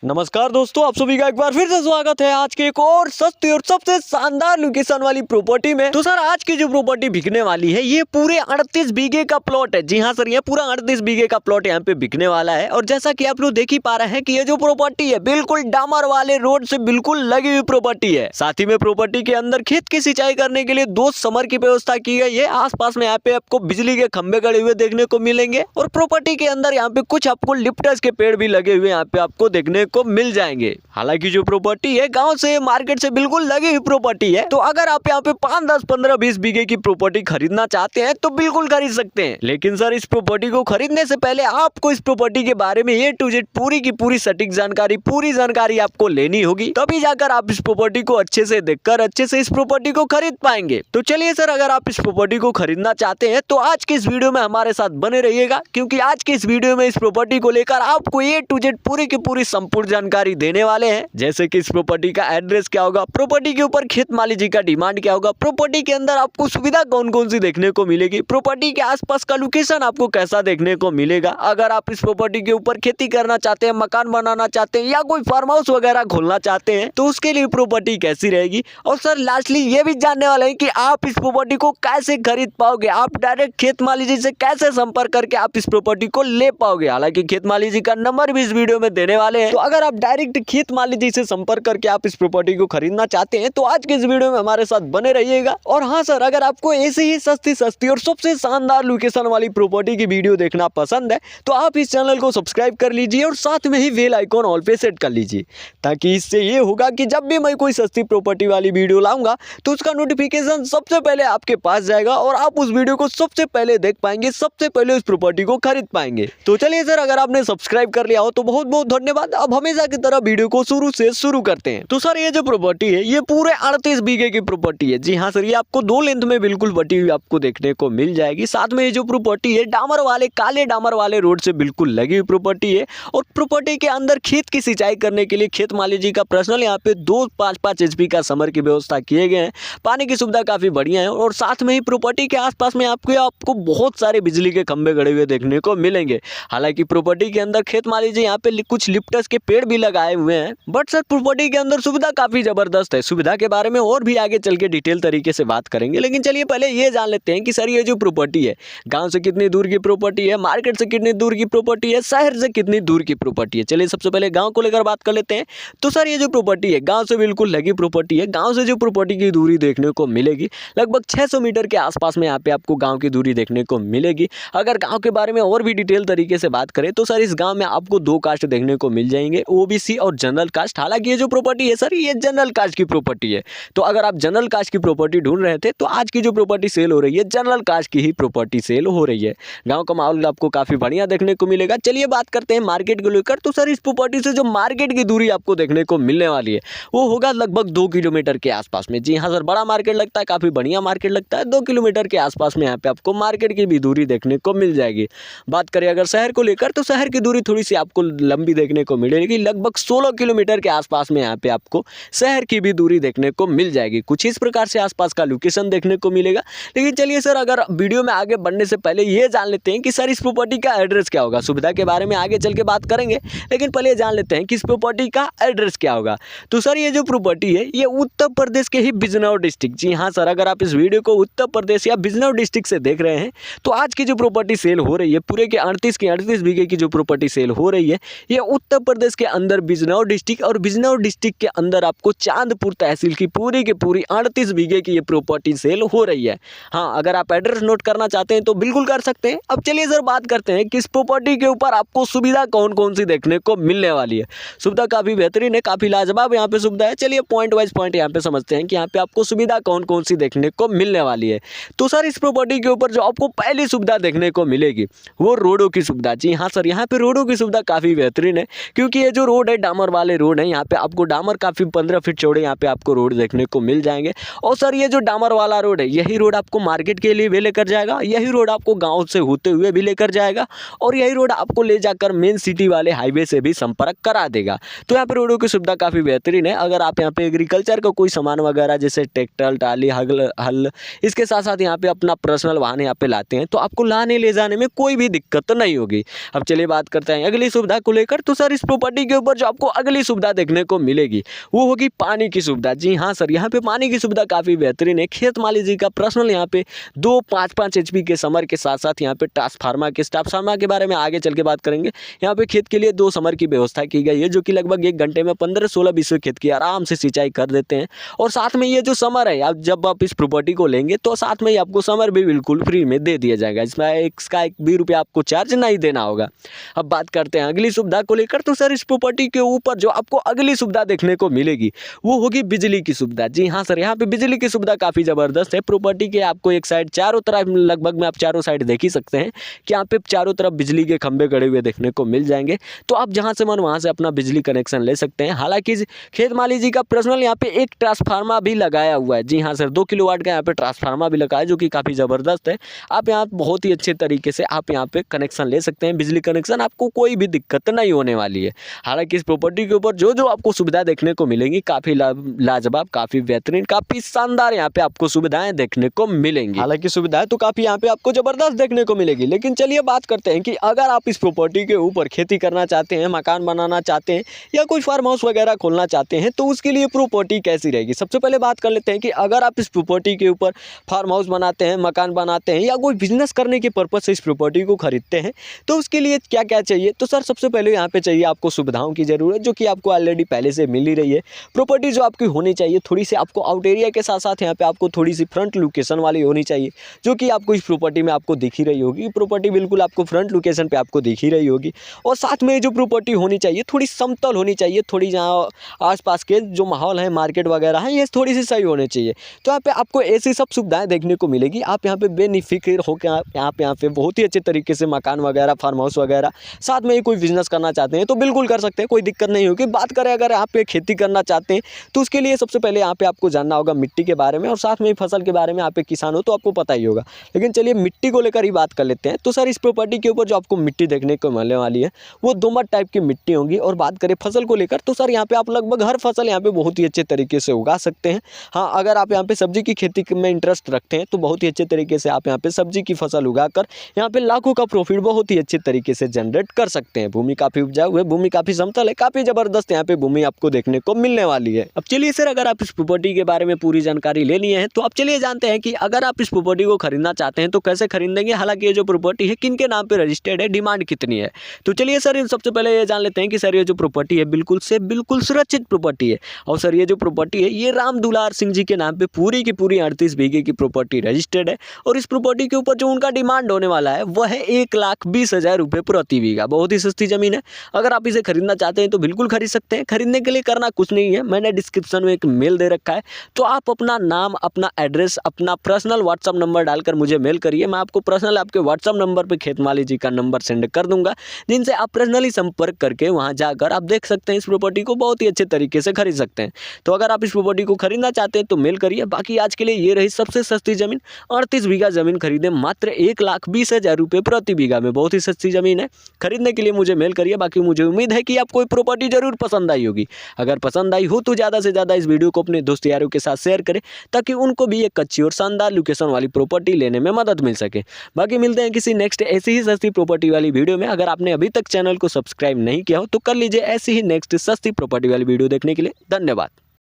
नमस्कार दोस्तों, आप सभी का एक बार फिर से स्वागत है आज के एक और सस्ती और सबसे शानदार लोकेशन वाली प्रॉपर्टी में। तो सर आज की जो प्रॉपर्टी बिकने वाली है ये पूरे 38 बीघे का प्लॉट है। जी हाँ सर, ये पूरा 38 बीघे का प्लॉट यहाँ पे बिकने वाला है। और जैसा कि आप लोग देख ही पा रहे हैं कि ये जो प्रॉपर्टी है बिल्कुल डामर वाले रोड से बिल्कुल लगी हुई प्रॉपर्टी है। साथ ही में प्रॉपर्टी के अंदर खेत की सिंचाई करने के लिए 2 समर की व्यवस्था की गई है। आसपास में यहाँ पे आपको बिजली के खंभे गड़े हुए देखने को मिलेंगे और प्रॉपर्टी के अंदर यहाँ पे कुछ आपको लिप्टस के पेड़ भी लगे हुए यहाँ पे आपको देखने को मिल जाएंगे। हालांकि जो प्रॉपर्टी है गांव से मार्केट से बिल्कुल लगी हुई प्रॉपर्टी है। तो अगर आप यहाँ पे 5, 10, 15, 20 बीघे की प्रॉपर्टी खरीदना चाहते हैं तो बिल्कुल खरीद सकते हैं। लेकिन सर इस प्रॉपर्टी को खरीदने से पहले आपको इस प्रॉपर्टी के बारे में A to Z पूरी की पूरी सटीक जानकारी, पूरी जानकारी आपको लेनी होगी, तभी जाकर आप इस प्रॉपर्टी को अच्छे से देखकर अच्छे से इस प्रॉपर्टी को खरीद पाएंगे। तो चलिए सर, अगर आप इस प्रॉपर्टी को खरीदना चाहते हैं तो आज की इस वीडियो में हमारे साथ बने रहिएगा, क्योंकि आज की इस वीडियो में इस प्रॉपर्टी को लेकर आपको A to Z पूरी की पूरी संपूर्ण जानकारी देने वाले हैं। जैसे कि इस प्रॉपर्टी का एड्रेस क्या होगा, प्रॉपर्टी के ऊपर खेत मालिक जी का डिमांड क्या होगा, प्रॉपर्टी के अंदर आपको सुविधा कौन कौन सी देखने को मिलेगी, प्रॉपर्टी के आसपास का लोकेशन आपको कैसा देखने को मिलेगा, अगर आप इस प्रॉपर्टी के ऊपर खेती करना चाहते हैं, मकान बनाना चाहते हैं या कोई फार्म हाउस वगैरह खोलना चाहते हैं तो उसके लिए प्रॉपर्टी कैसी रहेगी। और सर लास्टली ये भी जानने वाले हैं कि आप इस प्रॉपर्टी को कैसे खरीद पाओगे, आप डायरेक्ट खेत मालिक जी से कैसे संपर्क करके आप इस प्रॉपर्टी को ले पाओगे। हालांकि खेत मालिक जी का नंबर भी इस वीडियो में देने वाले हैं, तो अगर आप डायरेक्ट खेत मालिक जी से संपर्क करके आप इस प्रॉपर्टी को खरीदना चाहते हैं तो आज के इस वीडियो में हमारे साथ बने रहिएगा। और हाँ सर, अगर आपको ऐसे ही सस्ती और सबसे शानदार लोकेशन वाली प्रॉपर्टी की वीडियो देखना पसंद है तो आप इस चैनल को सब्सक्राइब कर लीजिए और साथ में ही बेल आइकॉन ऑल पे सेट कर लीजिए, ताकि इससे ये होगा कि जब भी मैं कोई सस्ती प्रॉपर्टी वाली वीडियो लाऊंगा तो उसका नोटिफिकेशन सबसे पहले आपके पास जाएगा और आप उस वीडियो को सबसे पहले देख पाएंगे, सबसे पहले उस प्रॉपर्टी को खरीद पाएंगे। तो चलिए सर, अगर आपने सब्सक्राइब कर लिया हो तो बहुत बहुत धन्यवाद। अब हमेशा की तरह वीडियो को शुरू करते हैं। तो सर ये जो प्रॉपर्टी है ये पूरे 38 बीघे की प्रॉपर्टी है। जी हाँ सर, ये आपको 2 लेंथ में बिल्कुल बटी हुई आपको देखने को मिल जाएगी। साथ में ये जो प्रॉपर्टी है काले डामर वाले रोड से बिल्कुल लगी हुई प्रॉपर्टी है। और प्रॉपर्टी के अंदर खेत की सिंचाई करने के लिए खेत मालिक जी का पर्सनल यहाँ पे 2 5-5 HP का समर की व्यवस्था किए गए हैं। पानी की सुविधा काफी बढ़िया है और साथ में ही प्रॉपर्टी के आसपास में आपको बहुत सारे बिजली के खंभे गड़े हुए देखने को मिलेंगे। हालांकि प्रॉपर्टी के अंदर खेत मालिक जी यहाँ पे कुछ लिप्टस के पेड़ भी लगाए हुए हैं, बट सर प्रॉपर्टी के अंदर सुविधा काफी जबरदस्त है। सुविधा के बारे में और भी आगे चल के डिटेल तरीके से बात करेंगे, लेकिन चलिए पहले ये जान लेते हैं कि सर ये जो प्रॉपर्टी है गांव से कितनी दूर की प्रॉपर्टी है, मार्केट से कितनी दूर की प्रॉपर्टी है, शहर से कितनी दूर की प्रॉपर्टी है। चलिए सबसे पहले गांव को लेकर बात कर लेते हैं। तो सर ये जो प्रॉपर्टी है गांव से बिल्कुल लगी प्रॉपर्टी है। गांव से जो प्रॉपर्टी की दूरी देखने को मिलेगी लगभग 600 मीटर के आसपास में यहाँ पे आपको गाँव की दूरी देखने को मिलेगी। अगर गाँव के बारे में और भी डिटेल तरीके से बात करें तो सर इस गाँव में आपको 2 कास्ट देखने को मिल जाएंगे, OBC और जनरल कास्ट। हालांकि ये जो प्रॉपर्टी है सर ये जनरल कास्ट की प्रॉपर्टी है। तो अगर आप जनरल कास्ट की प्रॉपर्टी ढूंढ रहे थे तो आज की जो प्रॉपर्टी सेल हो रही है जनरल कास्ट की ही प्रॉपर्टी सेल हो रही है। गांव का माहौल आपको काफी बढ़िया देखने को मिलेगा। चलिए बात करते हैं मार्केट को लेकर। तो सर इस प्रॉपर्टी से जो मार्केट की दूरी आपको देखने को मिलने वाली है वो होगा लगभग 2 किलोमीटर के आसपास में। जी हाँ सर, बड़ा मार्केट लगता है, काफी बढ़िया मार्केट लगता है। 2 किलोमीटर के आसपास में यहाँ पे आपको मार्केट की भी दूरी देखने को मिल जाएगी। बात करें अगर शहर को लेकर तो शहर की दूरी थोड़ी सी आपको लंबी देखने को मिलेगी। लगभग 16 किलोमीटर के आसपास में यहाँ पे आपको शहर की भी दूरी देखने को मिल जाएगी। कुछ इस प्रकार से आसपास का लोकेशन देखने को मिलेगा। लेकिन चलिए सर, अगर वीडियो में आगे बढ़ने से पहले ये जान लेते हैं कि सर इस प्रॉपर्टी का एड्रेस क्या होगा। सुविधा के बारे में आगे चल के बात करेंगे, लेकिन पहले जान लेते हैं कि इस प्रॉपर्टी का एड्रेस क्या होगा। तो सर ये जो प्रॉपर्टी है ये उत्तर प्रदेश के ही बिजनौर डिस्ट्रिक्ट, जी हाँ सर, अगर आप इस वीडियो को उत्तर प्रदेश या बिजनौर डिस्ट्रिक्ट से देख रहे हैं तो आज की जो प्रॉपर्टी सेल हो रही है पूरे के 38 बीघे की जो प्रॉपर्टी सेल हो रही है ये उत्तर प्रदेश के अंदर बिजनौर डिस्ट्रिक्ट और बिजनौर डिस्ट्रिक्ट के अंदर आपको चांदपुर तहसील की पूरी 38 बीघे की ये प्रॉपर्टी सेल हो रही है। हाँ, अगर आप एड्रेस नोट करना चाहते हैं तो बिल्कुल कर सकते हैं। अब चलिए सर बात करते हैं कि इस प्रॉपर्टी के ऊपर आपको सुविधा कौन कौन सी देखने को मिलने वाली है। सुविधा काफी बेहतरीन है, काफी लाजवाब यहाँ पे सुविधा है। चलिए पॉइंट वाइज पॉइंट यहाँ पे समझते हैं कि यहाँ पे आपको सुविधा कौन कौन सी देखने को मिलने वाली है। तो सर इस प्रॉपर्टी के ऊपर जो आपको पहली सुविधा देखने को मिलेगी वो रोडों की सुविधा। जी हाँ सर, यहाँ पे रोडों की सुविधा काफी बेहतरीन है, क्योंकि ये जो रोड है डामर वाले रोड है। यहाँ पे आपको डामर काफी 15 फीट चौड़े यहाँ पे आपको रोड देखने को मिल जाएंगे। और सर ये जो डामर वाला रोड है यही रोड आपको मार्केट के लिए भी लेकर जाएगा, यही रोड आपको गांव से होते हुए भी लेकर जाएगा और यही रोड आपको ले जाकर मेन सिटी वाले हाईवे से भी संपर्क करा देगा। तो यहाँ पे रोडों की सुविधा काफी बेहतरीन है। अगर आप यहाँ पे एग्रीकल्चर का कोई सामान वगैरह जैसे ट्रैक्टर, टाली, हल, इसके साथ साथ यहाँ पे अपना पर्सनल वाहन यहाँ पे लाते हैं तो आपको लाने ले जाने में कोई भी दिक्कत नहीं होगी। अब चलिए बात करते हैं अगली सुविधा को लेकर। तो सर इस प्रॉपर्टी प्रॉपर्टी के ऊपर जो आपको अगली सुविधा देखने को मिलेगी वो होगी पानी की सुविधा। जी हाँ सर, यहाँ पे पानी की सुविधा काफ़ी बेहतरीन है। खेत माली जी का पर्सनल यहाँ पे 2 5-5 HP के समर के साथ साथ यहाँ पे ट्रांसफार्मर के बारे में आगे चल के बात करेंगे। यहाँ पे खेत के लिए 2 समर की व्यवस्था की गई है जो कि लगभग 1 घंटे में 15-16-20 खेत की आराम से सिंचाई कर देते हैं। और साथ में ये जो समर है, आप जब आप इस प्रॉपर्टी को लेंगे तो साथ में ही आपको समर भी बिल्कुल फ्री में दे दिया जाएगा। इसमें इसका 1 भी रुपया आपको चार्ज नहीं देना होगा। अब बात करते हैं अगली सुविधा को लेकर। तो सर, इस प्रॉपर्टी के ऊपर जो आपको अगली सुविधा देखने को मिलेगी वो होगी बिजली की सुविधा। जी हाँ सर, यहाँ पे बिजली की सुविधा काफ़ी ज़बरदस्त है। प्रॉपर्टी के आपको एक साइड चारों तरफ, लगभग में आप चारों साइड देख ही सकते हैं कि यहाँ पे चारों तरफ बिजली के खंभे गड़े हुए देखने को मिल जाएंगे। तो आप जहाँ से मन वहाँ से अपना बिजली कनेक्शन ले सकते हैं। हालांकि खेत माली जी का पर्सनल यहाँ पे एक ट्रांसफार्मर भी लगाया हुआ है। जी हाँ सर, 2 किलोवाट का यहाँ पे ट्रांसफार्मर भी लगा है जो कि काफ़ी ज़बरदस्त है। आप यहाँ बहुत ही अच्छे तरीके से आप यहाँ पे कनेक्शन ले सकते हैं, बिजली कनेक्शन, आपको कोई भी दिक्कत नहीं होने वाली है। हालांकि इस प्रॉपर्टी के ऊपर जो जो आपको सुविधा देखने को मिलेंगी काफ़ी लाजवाब, काफ़ी बेहतरीन, काफ़ी शानदार यहाँ पे आपको सुविधाएं देखने को मिलेंगी। हालांकि सुविधाएं तो काफ़ी यहाँ पे आपको ज़बरदस्त देखने को मिलेगी। लेकिन चलिए बात करते हैं कि अगर आप इस प्रॉपर्टी के ऊपर खेती करना चाहते हैं, मकान बनाना चाहते हैं या कोई फार्म हाउस वगैरह खोलना चाहते हैं तो उसके लिए प्रॉपर्टी कैसी रहेगी। सबसे पहले बात कर लेते हैं कि अगर आप इस प्रॉपर्टी के ऊपर फार्म हाउस बनाते हैं, मकान बनाते हैं या कोई बिजनेस करने के पर्पज़ से इस प्रॉपर्टी को खरीदते हैं तो उसके लिए क्या क्या चाहिए। तो सर, सबसे पहले यहाँ पे चाहिए आपको सुविधाओं की ज़रूरत, जो कि आपको ऑलरेडी पहले से मिल ही रही है। प्रॉपर्टी जो आपकी होनी चाहिए थोड़ी सी आपको आउट एरिया के साथ साथ यहाँ पे आपको थोड़ी सी फ्रंट लोकेशन वाली होनी चाहिए, जो कि आपको इस प्रॉपर्टी में आपको दिख ही रही होगी। प्रॉपर्टी बिल्कुल आपको फ्रंट लोकेशन पे आपको दिख ही रही होगी। और साथ में जो प्रॉपर्टी होनी चाहिए थोड़ी समतल होनी चाहिए, थोड़ी जहाँ आसपास के जो माहौल है, मार्केट वगैरह है, ये थोड़ी सी सही होने चाहिए। तो यहाँ पे आपको ऐसी सब सुविधाएं देखने को मिलेगी। आप यहाँ पे बेनिफिक्र होकर यहाँ पे बहुत ही अच्छे तरीके से मकान वगैरह, फार्म हाउस वगैरह, साथ में ही कोई बिजनेस करना चाहते हैं तो बिल्कुल कर सकते हैं, कोई दिक्कत नहीं होगी। बात करें अगर आप पे खेती करना चाहते हैं तो उसके लिए सबसे पहले यहाँ पे आपको जानना होगा मिट्टी के बारे में, और साथ में ही फसल के बारे में। आप एक किसान हो तो आपको पता ही होगा। लेकिन चलिए मिट्टी को लेकर ही बात कर लेते हैं। तो सर, इस प्रॉपर्टी के ऊपर जो आपको मिट्टी देखने को मिलने वाली है वो दोमट टाइप की मिट्टी होगी। और बात करें फसल को लेकर तो सर, यहाँ पे आप लगभग हर फसल यहाँ पे बहुत ही अच्छे तरीके से उगा सकते हैं। हाँ, अगर आप यहाँ पे सब्जी की खेती में इंटरेस्ट रखते हैं तो बहुत ही अच्छे तरीके से आप यहाँ पे सब्जी की फसल उगाकर यहाँ पे लाखों का प्रॉफिट बहुत ही अच्छे तरीके से जनरेट कर सकते हैं। भूमि काफ़ी उपजाऊ है, भूमि काफ़ी समतल है, काफ़ी ज़बरदस्त यहाँ पे भूमि आपको देखने को मिलने वाली है। अब चलिए सर, अगर आप इस प्रॉपर्टी के बारे में पूरी जानकारी लेनी है तो आप चलिए जानते हैं कि अगर आप इस प्रॉपर्टी को खरीदना चाहते हैं तो कैसे खरीदेंगे। हालांकि ये जो प्रॉपर्टी है किन के नाम पे रजिस्टर्ड है, डिमांड कितनी है। तो चलिए सर, सबसे पहले ये जान लेते हैं कि सर ये जो प्रॉपर्टी है बिल्कुल सुरक्षित प्रॉपर्टी है। और सर ये जो प्रॉपर्टी है ये राम दुलार सिंह जी के नाम पे पूरी की पूरी 38 बीघे की प्रॉपर्टी रजिस्टर्ड है। और इस प्रॉपर्टी के ऊपर जो उनका डिमांड होने वाला है वह है 1,20,000 रुपये प्रति बीघा। बहुत ही सस्ती जमीन है। अगर आप इसे खरीदना चाहते हैं तो बिल्कुल खरीद सकते हैं। खरीदने के लिए करना कुछ नहीं है, मैंने डिस्क्रिप्शन में एक मेल दे रखा है, तो आप अपना नाम, अपना एड्रेस, अपना पर्सनल व्हाट्सअप नंबर डालकर मुझे मेल करिए। मैं आपको पर्सनल आपके व्हाट्सअप नंबर पे खेत माली जी का नंबर सेंड कर दूंगा, जिनसे आप पर्सनली संपर्क करके वहां जाकर आप देख सकते हैं इस प्रॉपर्टी को, बहुत ही अच्छे तरीके से खरीद सकते हैं। तो अगर आप इस प्रॉपर्टी को खरीदना चाहते हैं तो मेल करिए। बाकी आज के लिए ये रही सबसे सस्ती जमीन, 38 बीघा जमीन खरीदे मात्र 1,20,000 रुपये प्रति बीघा में। बहुत ही सस्ती जमीन है। खरीदने के लिए मुझे मेल करिए। बाकी मुझे उम्मीद है कि आपको ये प्रॉपर्टी जरूर पसंद आई होगी। अगर पसंद आई हो तो ज़्यादा से ज़्यादा इस वीडियो को अपने दोस्त यारों के साथ शेयर करें, ताकि उनको भी एक अच्छी और शानदार लोकेशन वाली प्रॉपर्टी लेने में मदद मिल सके। बाकी मिलते हैं किसी नेक्स्ट ऐसी ही सस्ती प्रॉपर्टी वाली वीडियो में। अगर आपने अभी तक चैनल को सब्सक्राइब नहीं किया हो तो कर लीजिए ऐसी ही नेक्स्ट सस्ती प्रॉपर्टी वाली वीडियो देखने के लिए। धन्यवाद।